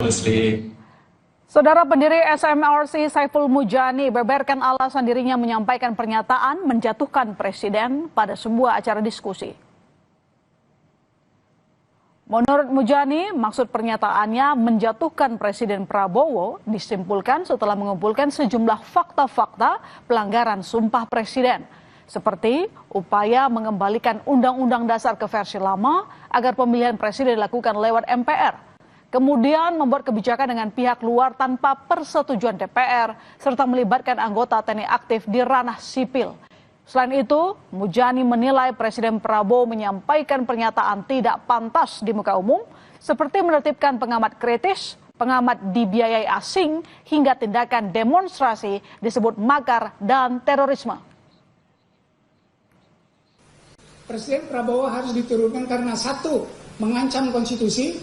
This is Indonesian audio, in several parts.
Muslim. Saudara pendiri SMRC Saiful Mujani beberkan alasan dirinya menyampaikan pernyataan menjatuhkan presiden pada sebuah acara diskusi. Menurut Mujani, maksud pernyataannya menjatuhkan Presiden Prabowo disimpulkan setelah mengumpulkan sejumlah fakta-fakta pelanggaran Sumpah Presiden, seperti upaya mengembalikan Undang-Undang Dasar ke versi lama agar pemilihan presiden dilakukan lewat MPR, kemudian membuat kebijakan dengan pihak luar tanpa persetujuan DPR, serta melibatkan anggota TNI aktif di ranah sipil. Selain itu, Mujani menilai Presiden Prabowo menyampaikan pernyataan tidak pantas di muka umum, seperti menertibkan pengamat kritis, pengamat dibiayai asing, hingga tindakan demonstrasi disebut makar dan terorisme. Presiden Prabowo harus diturunkan karena satu, mengancam konstitusi,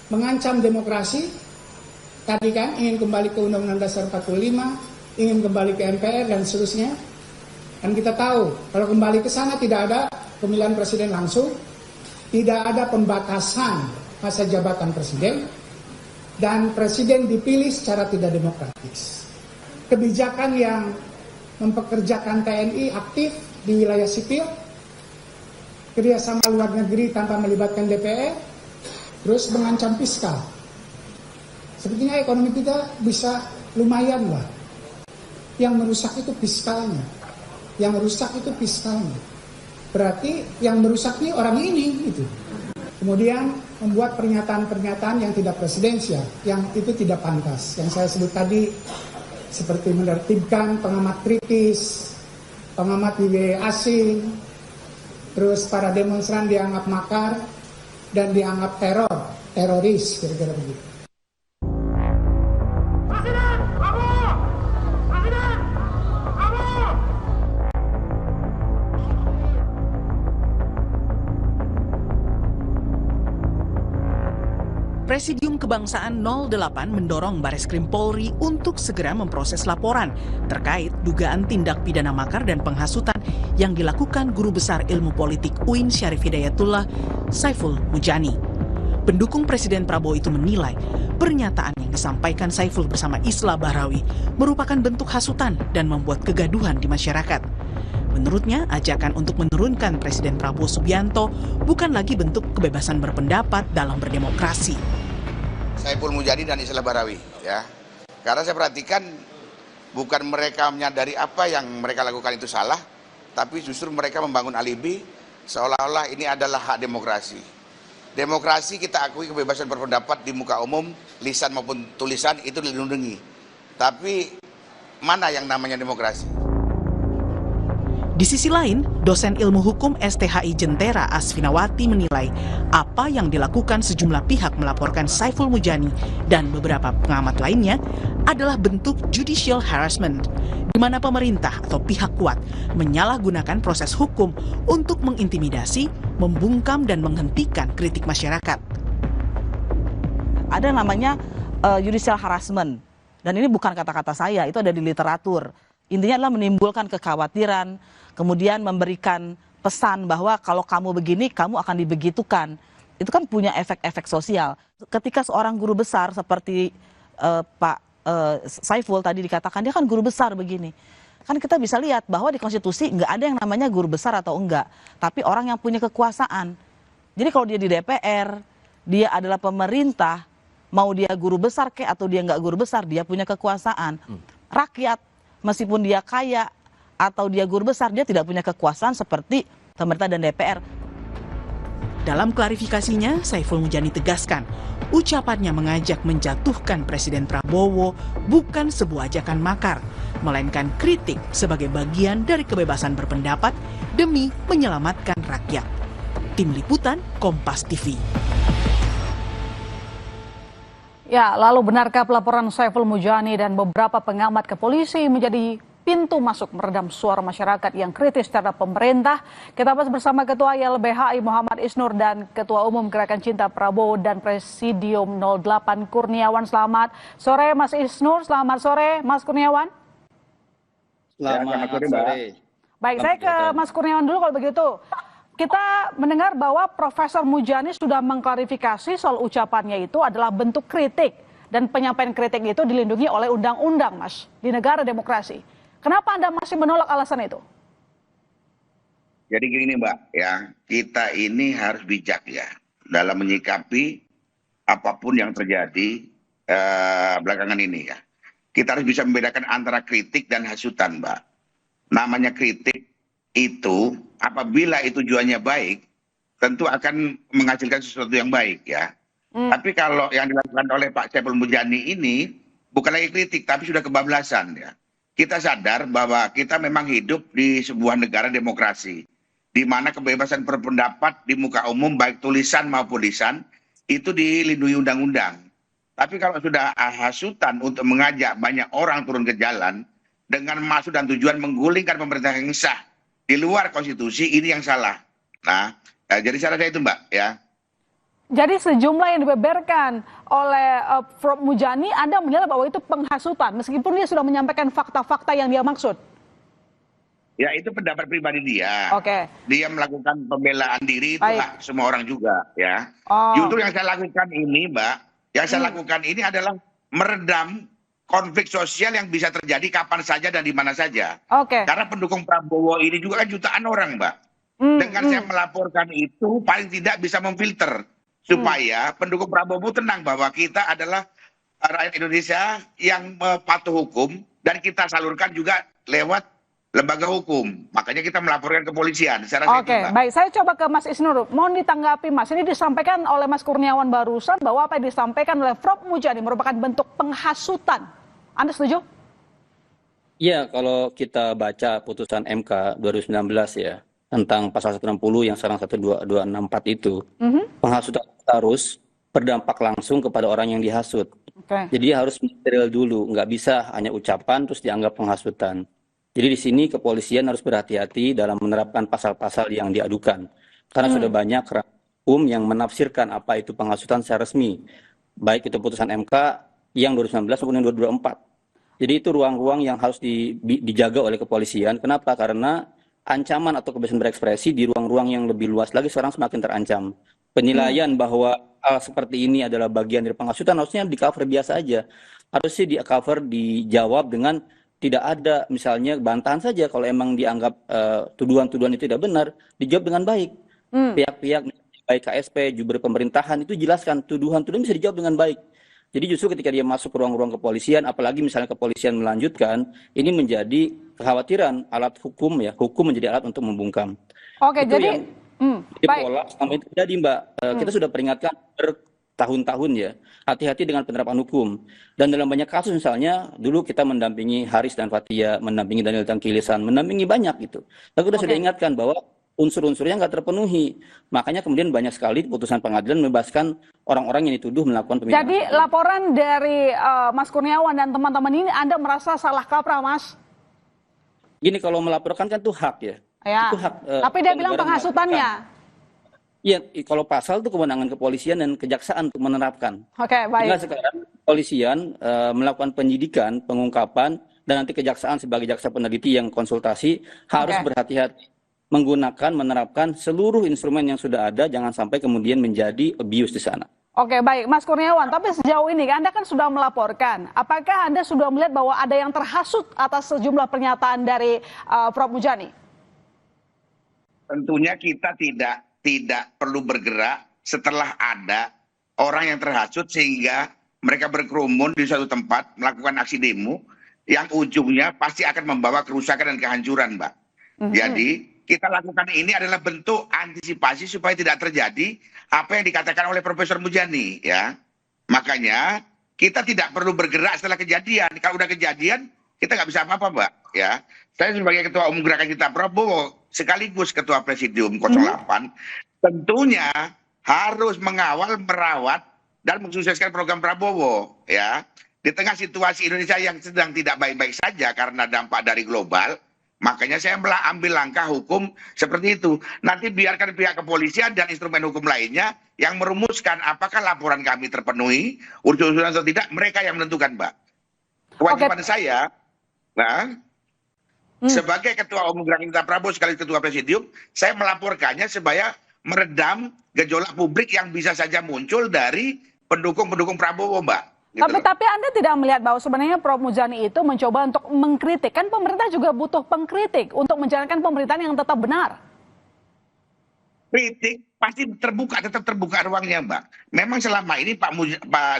mengancam demokrasi, tadi kan ingin kembali ke Undang-Undang Dasar 45, ingin kembali ke MPR dan seterusnya. Dan kita tahu kalau kembali ke sana tidak ada pemilihan presiden langsung, tidak ada pembatasan masa jabatan presiden, dan presiden dipilih secara tidak demokratis. Kebijakan yang mempekerjakan TNI aktif di wilayah sipil, kerjasama luar negeri tanpa melibatkan DPR, terus mengancam fiskal. Sepertinya ekonomi kita bisa lumayan lah. Yang merusak itu fiskalnya. Yang rusak itu fiskalnya. Berarti yang merusak ini orang ini gitu. Kemudian membuat pernyataan-pernyataan yang tidak presidensial, yang itu tidak pantas. Yang saya sebut tadi seperti menertibkan pengamat kritis, pengamat dibiayai asing, terus para demonstran dianggap makar dan dianggap teroris, kira-kira begitu. Presidium Kebangsaan 08 mendorong Bareskrim Polri untuk segera memproses laporan terkait dugaan tindak pidana makar dan penghasutan yang dilakukan Guru Besar Ilmu Politik UIN Syarif Hidayatullah, Saiful Mujani. Pendukung Presiden Prabowo itu menilai pernyataan yang disampaikan Saiful bersama Islah Bahrawi merupakan bentuk hasutan dan membuat kegaduhan di masyarakat. Menurutnya, ajakan untuk menurunkan Presiden Prabowo Subianto bukan lagi bentuk kebebasan berpendapat dalam berdemokrasi. Saiful Mujani dan Islah Bahrawi, ya. Karena saya perhatikan bukan mereka menyadari apa yang mereka lakukan itu salah, tapi justru mereka membangun alibi seolah-olah ini adalah hak demokrasi. Demokrasi kita akui kebebasan berpendapat di muka umum, lisan maupun tulisan itu dilindungi. Tapi mana yang namanya demokrasi? Di sisi lain, dosen ilmu hukum STHI Jentera Asfinawati menilai apa yang dilakukan sejumlah pihak melaporkan Saiful Mujani dan beberapa pengamat lainnya adalah bentuk judicial harassment, di mana pemerintah atau pihak kuat menyalahgunakan proses hukum untuk mengintimidasi, membungkam, dan menghentikan kritik masyarakat. Ada namanya judicial harassment, dan ini bukan kata-kata saya, itu ada di literatur. Intinya adalah menimbulkan kekhawatiran, kemudian memberikan pesan bahwa kalau kamu begini, kamu akan dibegitukan. Itu kan punya efek-efek sosial. Ketika seorang guru besar seperti Pak Saiful tadi dikatakan, dia kan guru besar begini. Kan kita bisa lihat bahwa di konstitusi nggak ada yang namanya guru besar atau enggak. Tapi orang yang punya kekuasaan. Jadi kalau dia di DPR, dia adalah pemerintah, mau dia guru besar kek atau dia nggak guru besar, dia punya kekuasaan. Rakyat, meskipun dia kaya atau dia guru besar, dia tidak punya kekuasaan seperti pemerintah dan DPR. Dalam klarifikasinya, Saiful Mujani tegaskan, ucapannya mengajak menjatuhkan Presiden Prabowo bukan sebuah ajakan makar, melainkan kritik sebagai bagian dari kebebasan berpendapat demi menyelamatkan rakyat. Tim Liputan, Kompas TV. Ya, lalu benarkah pelaporan Saiful Mujani dan beberapa pengamat ke polisi menjadi pintu masuk meredam suara masyarakat yang kritis terhadap pemerintah? Kita bahas bersama Ketua YLBHI Muhammad Isnur dan Ketua Umum Gerakan Cinta Prabowo dan Presidium 08 Kurniawan. Selamat sore Mas Isnur, selamat sore Mas Kurniawan. Selamat sore. Baik, saya ke Mas Kurniawan dulu kalau begitu. kita mendengar bahwa Profesor Mujani sudah mengklarifikasi soal ucapannya itu adalah bentuk kritik. Dan penyampaian kritik itu dilindungi oleh undang-undang, Mas, di negara demokrasi. Kenapa Anda masih menolak alasan itu? Jadi gini Mbak, ya kita ini harus bijak ya dalam menyikapi apapun yang terjadi belakangan ini ya. Kita harus bisa membedakan antara kritik dan hasutan, Mbak. Namanya kritik itu apabila itu tujuannya baik, tentu akan menghasilkan sesuatu yang baik ya. Tapi kalau yang dilakukan oleh Pak Saiful Mujani ini bukan lagi kritik, tapi sudah kebablasan ya. Kita sadar bahwa kita memang hidup di sebuah negara demokrasi, di mana kebebasan berpendapat di muka umum baik tulisan maupun lisan itu dilindungi undang-undang. Tapi kalau sudah hasutan untuk mengajak banyak orang turun ke jalan dengan maksud dan tujuan menggulingkan pemerintah yang sah di luar konstitusi, ini yang salah. Nah, jadi salah saya itu Mbak ya. Jadi sejumlah yang dibeberkan oleh Prof. Mujani, Anda menilai bahwa itu penghasutan meskipun dia sudah menyampaikan fakta-fakta yang dia maksud? Ya itu pendapat pribadi dia. Oke. Dia melakukan pembelaan diri, itu hak semua orang juga ya. Oh. Justru yang saya lakukan ini Mbak, yang saya lakukan ini adalah meredam konflik sosial yang bisa terjadi kapan saja dan di mana saja. Oke. Karena pendukung Prabowo ini juga kan jutaan orang Mbak. Dengan saya melaporkan itu paling tidak bisa memfilter supaya pendukung Prabowo tenang bahwa kita adalah rakyat Indonesia yang patuh hukum dan kita salurkan juga lewat lembaga hukum. Makanya kita melaporkan ke kepolisian. Oke, baik. Saya coba ke Mas Isnur. Mohon ditanggapi, Mas. Ini disampaikan oleh Mas Kurniawan barusan bahwa apa yang disampaikan oleh Prof. Mujani merupakan bentuk penghasutan. Anda setuju? Iya, kalau kita baca putusan MK 2019 ya, tentang pasal 160 yang sekarang 12264 itu, penghasutan harus berdampak langsung kepada orang yang dihasut. Jadi harus material dulu, nggak bisa hanya ucapan terus dianggap penghasutan. Jadi di sini kepolisian harus berhati-hati dalam menerapkan pasal-pasal yang diadukan. Karena sudah banyak hukum yang menafsirkan apa itu penghasutan secara resmi. Baik itu putusan MK yang 2019 maupun yang 2024. Jadi itu ruang-ruang yang harus dijaga oleh kepolisian. Kenapa? Karena ancaman atau kebebasan berekspresi di ruang-ruang yang lebih luas lagi sekarang semakin terancam. Penilaian bahwa hal seperti ini adalah bagian dari penghasutan harusnya di cover biasa aja. Harusnya di cover dijawab dengan tidak ada misalnya bantahan saja kalau emang dianggap tuduhan-tuduhan itu tidak benar, dijawab dengan baik. Pihak-pihak baik KSP, jubir pemerintahan itu jelaskan tuduhan-tuduhan bisa dijawab dengan baik. Jadi justru ketika dia masuk ke ruang-ruang kepolisian, apalagi misalnya kepolisian melanjutkan, ini menjadi kekhawatiran alat hukum ya, hukum menjadi alat untuk membungkam. Oke, itu jadi pola sampai itu terjadi Mbak. Kita sudah peringatkan bertahun-tahun ya, hati-hati dengan penerapan hukum. Dan dalam banyak kasus misalnya, dulu kita mendampingi Haris dan Fathia, mendampingi Daniel Tangkilisan, mendampingi banyak gitu. Tapi kita sudah ingatkan bahwa unsur-unsurnya nggak terpenuhi. Makanya kemudian banyak sekali putusan pengadilan membebaskan orang-orang yang dituduh melakukan pemilihan. Jadi laporan dari Mas Kurniawan dan teman-teman ini Anda merasa salah kaprah, Mas? Gini, kalau melaporkan kan itu hak ya. Itu hak. Tapi dia bilang penghasutannya. Iya, kalau pasal itu kewenangan kepolisian dan kejaksaan untuk menerapkan. Oke, baik. Tinggal sekarang kepolisian melakukan penyidikan, pengungkapan, dan nanti kejaksaan sebagai jaksa peneliti yang konsultasi harus berhati-hati menerapkan seluruh instrumen yang sudah ada, jangan sampai kemudian menjadi abuse di sana. Oke, baik. Mas Kurniawan, tapi sejauh ini Anda kan sudah melaporkan. Apakah Anda sudah melihat bahwa ada yang terhasut atas sejumlah pernyataan dari Prof. Mujani? Tentunya kita tidak perlu bergerak setelah ada orang yang terhasut sehingga mereka berkerumun di suatu tempat melakukan aksi demo yang ujungnya pasti akan membawa kerusakan dan kehancuran, Mbak. Jadi kita lakukan ini adalah bentuk antisipasi supaya tidak terjadi apa yang dikatakan oleh Profesor Mujani ya. Makanya kita tidak perlu bergerak setelah kejadian. Kalau udah kejadian kita nggak bisa apa-apa Mbak ya. Saya sebagai Ketua Umum Gerakan Cinta Prabowo sekaligus Ketua Presidium 08 tentunya harus mengawal, merawat dan mensukseskan program Prabowo ya. Di tengah situasi Indonesia yang sedang tidak baik-baik saja karena dampak dari global, makanya saya ambil langkah hukum seperti itu. Nanti biarkan pihak kepolisian dan instrumen hukum lainnya yang merumuskan apakah laporan kami terpenuhi, unsur-unsuran atau tidak, mereka yang menentukan, Mbak. Kewajiban saya, nah, Sebagai ketua umum Gerakan Cinta Prabowo sekaligus ketua presidium, saya melaporkannya supaya meredam gejolak publik yang bisa saja muncul dari pendukung-pendukung Prabowo, Mbak. Gitu loh. Tapi Anda tidak melihat bahwa sebenarnya Prof. Muzani itu mencoba untuk mengkritik. Kan pemerintah juga butuh pengkritik untuk menjalankan pemerintahan yang tetap benar. Kritik pasti terbuka, tetap terbuka ruangnya, Mbak. Memang selama ini Pak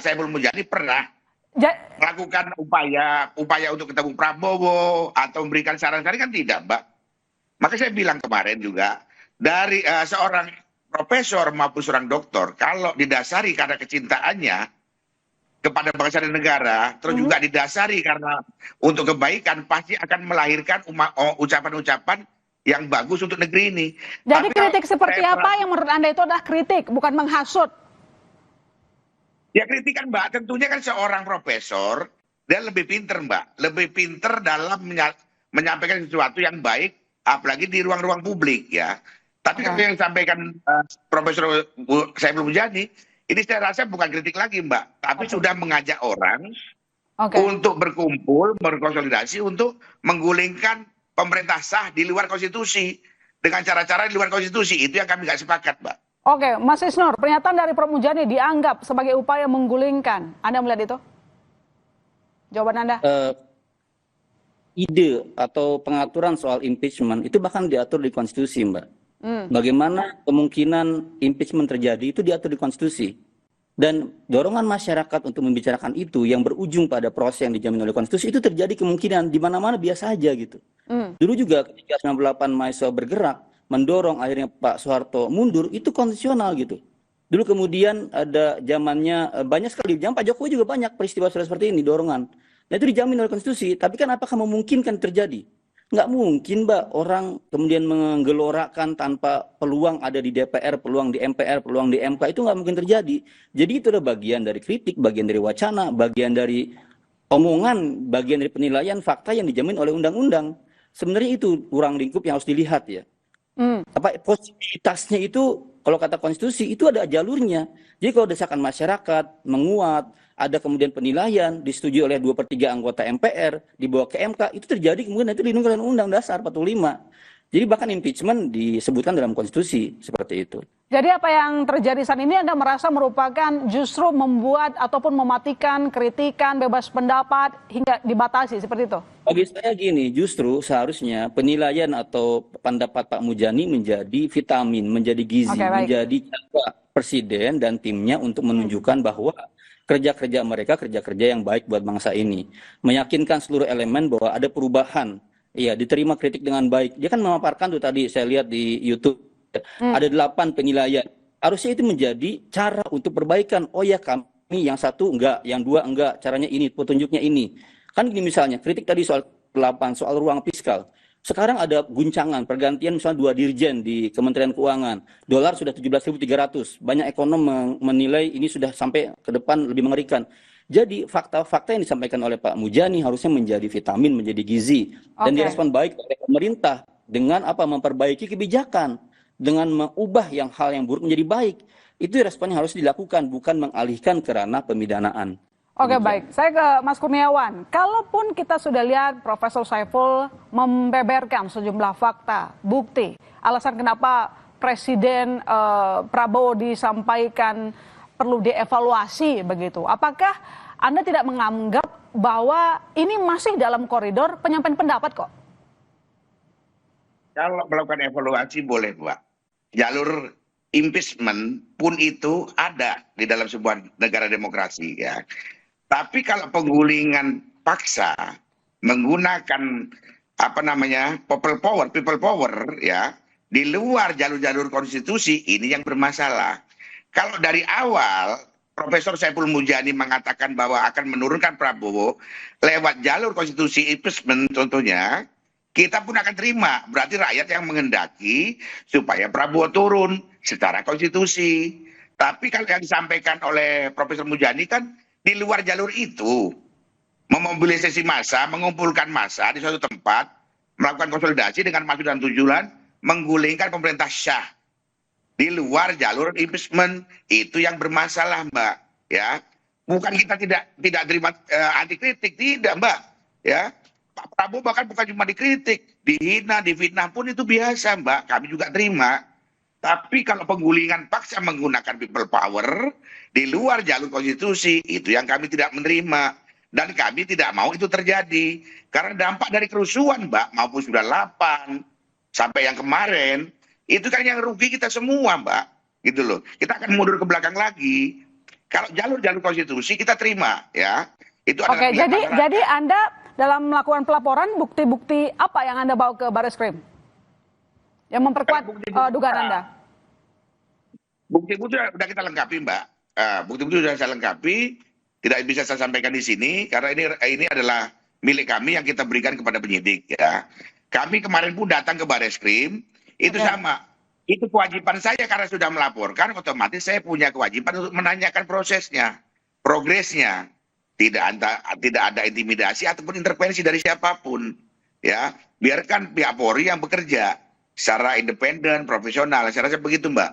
Saiful Mujani pernah melakukan upaya untuk ketemu Prabowo atau memberikan saran-saran, kan tidak, Mbak. Maka saya bilang kemarin juga, dari seorang profesor maupun seorang doktor, kalau didasari karena kecintaannya kepada bangsa dan negara, terus juga didasari karena untuk kebaikan, pasti akan melahirkan ucapan-ucapan yang bagus untuk negeri ini. Jadi kritik seperti apa yang menurut Anda itu adalah kritik, bukan menghasut? Ya kritikan, Mbak, tentunya kan seorang profesor, dia lebih pinter, Mbak. Lebih pinter dalam menyampaikan sesuatu yang baik, apalagi di ruang-ruang publik, ya. Tapi kalau yang disampaikan Profesor Saiful Mujani, ini saya rasa bukan kritik lagi, Mbak. Tapi sudah mengajak orang untuk berkumpul, berkonsolidasi, untuk menggulingkan pemerintah sah di luar konstitusi. Dengan cara-cara di luar konstitusi, itu yang kami nggak sepakat, Mbak. Oke, Mas Isnur, pernyataan dari Prof. Mujani dianggap sebagai upaya menggulingkan. Anda melihat itu? Jawaban Anda? Ide atau pengaturan soal impeachment itu bahkan diatur di konstitusi, Mbak. Bagaimana kemungkinan impeachment terjadi itu diatur di konstitusi. Dan dorongan masyarakat untuk membicarakan itu yang berujung pada proses yang dijamin oleh konstitusi itu terjadi kemungkinan di mana-mana biasa aja gitu. Dulu juga ketika 98 mahasiswa bergerak, mendorong akhirnya Pak Soeharto mundur, itu konstitusional gitu. Dulu kemudian ada zamannya banyak sekali, zaman Pak Jokowi juga banyak peristiwa seperti ini, dorongan. Nah itu dijamin oleh konstitusi, tapi kan apakah memungkinkan terjadi? Nggak mungkin, Mbak, orang kemudian menggelorakan tanpa peluang ada di DPR, peluang di MPR, peluang di MK, itu nggak mungkin terjadi. Jadi itu adalah bagian dari kritik, bagian dari wacana, bagian dari omongan, bagian dari penilaian fakta yang dijamin oleh undang-undang. Sebenarnya itu ruang lingkup yang harus dilihat ya. Apa posibilitasnya itu kalau kata konstitusi itu ada jalurnya. Jadi kalau desakan masyarakat menguat, ada kemudian penilaian disetujui oleh 2/3 anggota MPR dibawa ke MK, itu terjadi kemudian itu dilindungi oleh Undang Dasar 45. Jadi bahkan impeachment disebutkan dalam konstitusi seperti itu. Jadi apa yang terjadi saat ini Anda merasa merupakan justru membuat ataupun mematikan kritikan, bebas pendapat hingga dibatasi seperti itu? Bagi saya gini, justru seharusnya penilaian atau pendapat Pak Mujani menjadi vitamin, menjadi gizi, menjadi cara Presiden dan timnya untuk menunjukkan bahwa kerja-kerja mereka kerja-kerja yang baik buat bangsa ini. Meyakinkan seluruh elemen bahwa ada perubahan. Iya, diterima kritik dengan baik. Dia kan memaparkan tuh tadi saya lihat di YouTube ada 8 penilaian. Harusnya itu menjadi cara untuk perbaikan. Oh ya, kami yang satu enggak, yang dua enggak, caranya ini, petunjuknya ini. Kan gini misalnya, kritik tadi soal 8, soal ruang fiskal. Sekarang ada guncangan, pergantian misalnya 2 dirjen di Kementerian Keuangan. Dolar sudah 17.300. Banyak ekonom menilai ini sudah sampai ke depan lebih mengerikan. Jadi fakta-fakta yang disampaikan oleh Pak Mujani harusnya menjadi vitamin, menjadi gizi. Dan direspon baik oleh pemerintah dengan apa? Memperbaiki kebijakan. Dengan mengubah hal yang buruk menjadi baik. Itu responnya harus dilakukan, bukan mengalihkan ke ranah pemidanaan. Oke, baik. Saya ke Mas Kurniawan. Kalaupun kita sudah lihat Profesor Saiful membeberkan sejumlah fakta, bukti, alasan kenapa Presiden Prabowo disampaikan perlu dievaluasi begitu. Apakah Anda tidak menganggap bahwa ini masih dalam koridor penyampaian pendapat kok? Kalau melakukan evaluasi boleh, Mbak. Jalur impeachment pun itu ada di dalam sebuah negara demokrasi ya. Tapi kalau penggulingan paksa menggunakan people power ya di luar jalur-jalur konstitusi, ini yang bermasalah. Kalau dari awal Profesor Saiful Mujani mengatakan bahwa akan menurunkan Prabowo lewat jalur konstitusi impeachment contohnya, kita pun akan terima. Berarti rakyat yang menghendaki supaya Prabowo turun secara konstitusi. Tapi kalau yang disampaikan oleh Profesor Mujani kan di luar jalur itu. Memobilisasi massa, mengumpulkan massa di suatu tempat, melakukan konsolidasi dengan maksud dan tujuan menggulingkan pemerintah syah. Di luar jalur impeachment, itu yang bermasalah, Mbak. Ya, bukan kita tidak terima anti kritik, tidak, Mbak. Ya, Pak Prabowo bahkan bukan cuma dikritik, dihina, difitnah pun itu biasa, Mbak. Kami juga terima. Tapi kalau penggulingan paksa menggunakan people power di luar jalur konstitusi, itu yang kami tidak menerima. Dan kami tidak mau itu terjadi. Karena dampak dari kerusuhan, Mbak, maupun 98, sampai yang kemarin, itu kan yang rugi kita semua, Mbak. Gitu loh. Kita akan mundur ke belakang lagi. Kalau jalur-jalur konstitusi kita terima, ya. Itu adalah Oke, jadi Anda dalam melakukan pelaporan, bukti-bukti apa yang Anda bawa ke Barreskrim? Yang memperkuat dugaan Anda? Bukti-bukti sudah kita lengkapi, Mbak. Bukti-bukti sudah saya lengkapi, tidak bisa saya sampaikan di sini, karena ini adalah milik kami yang kita berikan kepada penyidik. Ya. Kami kemarin pun datang ke Barreskrim, itu sama. Itu kewajiban saya karena sudah melaporkan, otomatis saya punya kewajiban untuk menanyakan prosesnya, progresnya. Tidak ada intimidasi ataupun intervensi dari siapapun, ya. Biarkan pihak Polri yang bekerja secara independen, profesional. Saya rasa begitu, Mbak.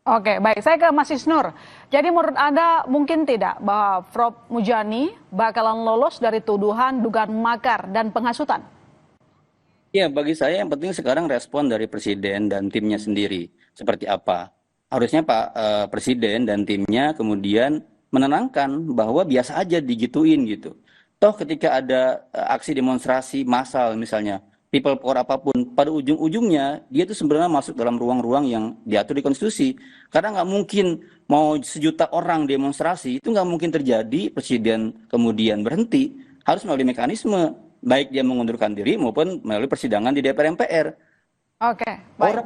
Oke, baik. Saya ke Mas Isnur. Jadi menurut Anda mungkin tidak bahwa Prof Mujani bakalan lolos dari tuduhan dugaan makar dan penghasutan? Ya, bagi saya yang penting sekarang respon dari Presiden dan timnya sendiri. Seperti apa? Harusnya Pak Presiden dan timnya kemudian menenangkan bahwa biasa aja digituin gitu. Toh ketika ada aksi demonstrasi massal misalnya, people power apapun, pada ujung-ujungnya dia itu sebenarnya masuk dalam ruang-ruang yang diatur di konstitusi. Karena nggak mungkin mau 1 juta orang demonstrasi, itu nggak mungkin terjadi, Presiden kemudian berhenti. Harus melalui mekanisme, baik dia mengundurkan diri maupun melalui persidangan di DPR MPR. Oke, baik.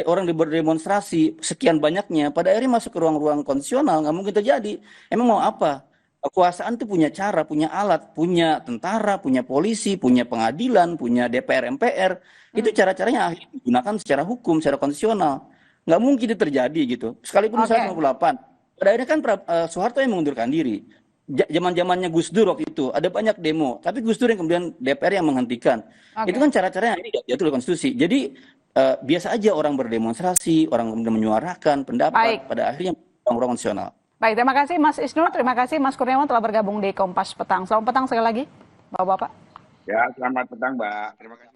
Orang berdemonstrasi sekian banyaknya, pada akhirnya masuk ke ruang-ruang konstitusional, nggak mungkin terjadi. Emang mau apa? Kekuasaan itu punya cara, punya alat, punya tentara, punya polisi, punya pengadilan, punya DPR, MPR. Itu cara-caranya akhirnya digunakan secara hukum, secara konstitusional. Nggak mungkin itu terjadi gitu. Sekalipun 158. Pada akhirnya kan Soeharto yang mengundurkan diri. Zaman-zamannya Gus Dur waktu itu ada banyak demo, tapi Gus Dur yang kemudian DPR yang menghentikan. Itu kan cara-caranya ini diatur oleh konstitusi. Jadi biasa aja orang berdemonstrasi, orang kemudian menyuarakan pendapat, pada akhirnya ruang-ruang konstitusional. Baik, terima kasih Mas Isnur, terima kasih Mas Kurniawan telah bergabung di Kompas Petang. Selamat petang sekali lagi, Bapak-Bapak. Ya, selamat petang, Mbak. Terima kasih.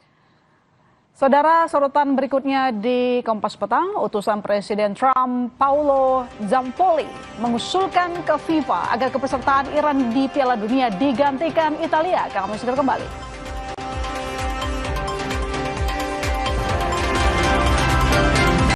Saudara, sorotan berikutnya di Kompas Petang, utusan Presiden Trump, Paolo Zampoli, mengusulkan ke FIFA agar kepesertaan Iran di Piala Dunia digantikan Italia. Kami segera kembali.